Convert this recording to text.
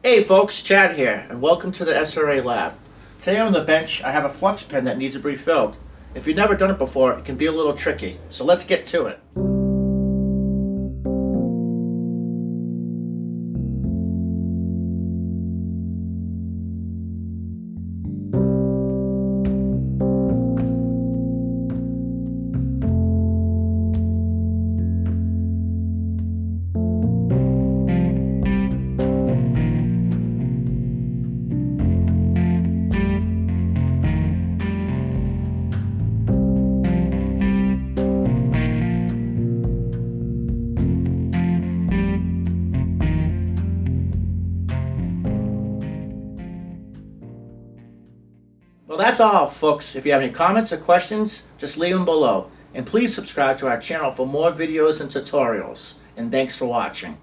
Hey folks, Chad here, and welcome to the SRA lab. Today on the bench, I have a Flux Pen that needs to be refilled. If you've never done it before, it can be a little tricky, so let's get to it. Well, that's all, folks. If you have any comments or questions, just leave them below. And please subscribe to our channel for more videos and tutorials. And thanks for watching.